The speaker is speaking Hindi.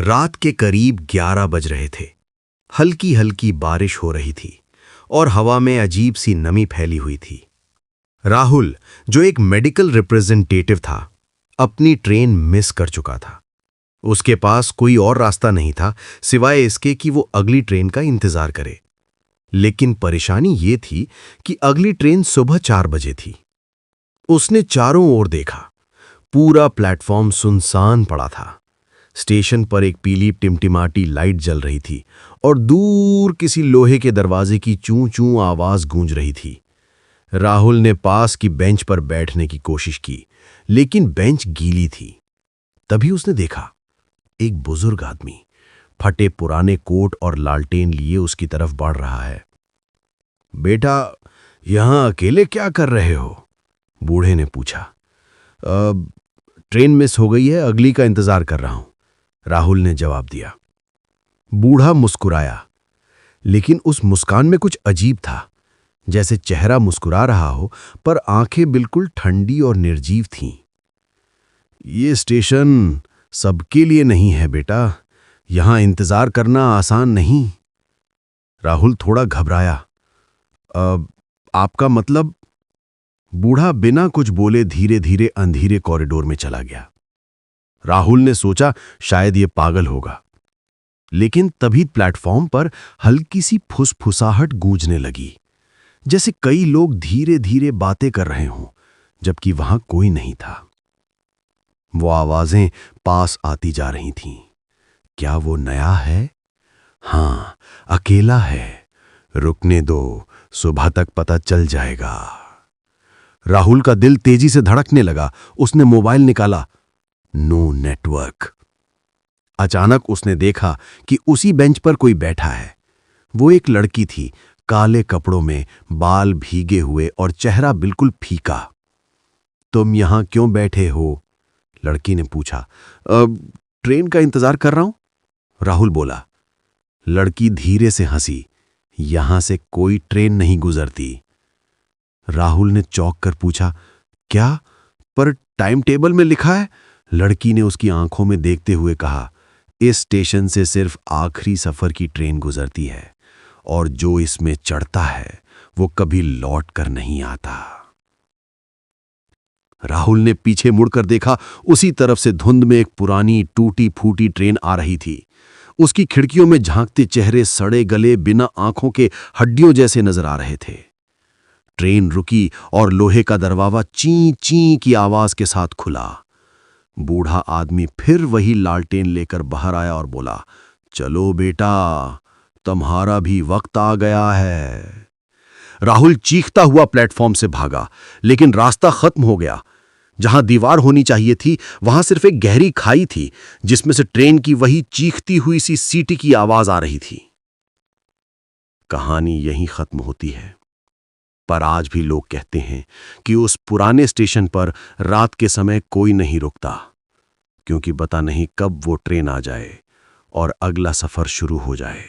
रात के करीब 11 बज रहे थे। हल्की हल्की बारिश हो रही थी और हवा में अजीब सी नमी फैली हुई थी। राहुल, जो एक मेडिकल रिप्रेजेंटेटिव था, अपनी ट्रेन मिस कर चुका था। उसके पास कोई और रास्ता नहीं था सिवाय इसके कि वो अगली ट्रेन का इंतजार करे। लेकिन परेशानी ये थी कि अगली ट्रेन सुबह 4 बजे थी। उसने चारों ओर देखा। पूरा प्लेटफॉर्म सुनसान पड़ा था। स्टेशन पर एक पीली टिमटिमाटी लाइट जल रही थी और दूर किसी लोहे के दरवाजे की चूं चूं आवाज गूंज रही थी। राहुल ने पास की बेंच पर बैठने की कोशिश की, लेकिन बेंच गीली थी। तभी उसने देखा, एक बुजुर्ग आदमी फटे पुराने कोट और लालटेन लिए उसकी तरफ बढ़ रहा है। बेटा, यहां अकेले क्या कर रहे हो? बूढ़े ने पूछा। ट्रेन मिस हो गई है, अगली का इंतजार कर रहा हूं, राहुल ने जवाब दिया। बूढ़ा मुस्कुराया, लेकिन उस मुस्कान में कुछ अजीब था, जैसे चेहरा मुस्कुरा रहा हो पर आंखें बिल्कुल ठंडी और निर्जीव थीं। ये स्टेशन सबके लिए नहीं है बेटा, यहां इंतजार करना आसान नहीं। राहुल थोड़ा घबराया। आपका मतलब? बूढ़ा बिना कुछ बोले धीरे धीरे अंधेरे कॉरिडोर में चला गया। राहुल ने सोचा शायद ये पागल होगा, लेकिन तभी प्लेटफॉर्म पर हल्की सी फुसफुसाहट गूंजने लगी, जैसे कई लोग धीरे धीरे बातें कर रहे हों, जबकि वहां कोई नहीं था। वो आवाजें पास आती जा रही थीं। क्या वो नया है? हां, अकेला है। रुकने दो, सुबह तक पता चल जाएगा। राहुल का दिल तेजी से धड़कने लगा। उसने मोबाइल निकाला। No network. अचानक उसने देखा कि उसी बेंच पर कोई बैठा है। वो एक लड़की थी, काले कपड़ों में, बाल भीगे हुए और चेहरा बिल्कुल फीका। तुम यहां क्यों बैठे हो? लड़की ने पूछा। ट्रेन का इंतजार कर रहा हूं, राहुल बोला। लड़की धीरे से हंसी। यहां से कोई ट्रेन नहीं गुजरती। राहुल ने चौंक कर पूछा, क्या? पर टाइम टेबल में लिखा है। लड़की ने उसकी आंखों में देखते हुए कहा, इस स्टेशन से सिर्फ आखिरी सफर की ट्रेन गुजरती है और जो इसमें चढ़ता है वो कभी लौट कर नहीं आता। राहुल ने पीछे मुड़कर देखा। उसी तरफ से धुंध में एक पुरानी टूटी फूटी ट्रेन आ रही थी। उसकी खिड़कियों में झांकते चेहरे सड़े गले, बिना आंखों के हड्डियों जैसे नजर आ रहे थे। ट्रेन रुकी और लोहे का दरवाजा ची ची की आवाज के साथ खुला। बूढ़ा आदमी फिर वही लालटेन लेकर बाहर आया और बोला, चलो बेटा, तुम्हारा भी वक्त आ गया है। राहुल चीखता हुआ प्लेटफॉर्म से भागा, लेकिन रास्ता खत्म हो गया। जहां दीवार होनी चाहिए थी, वहां सिर्फ एक गहरी खाई थी, जिसमें से ट्रेन की वही चीखती हुई सी सीटी की आवाज आ रही थी। कहानी यहीं खत्म होती है, पर आज भी लोग कहते हैं कि उस पुराने स्टेशन पर रात के समय कोई नहीं रुकता, क्योंकि पता नहीं कब वो ट्रेन आ जाए और अगला सफर शुरू हो जाए।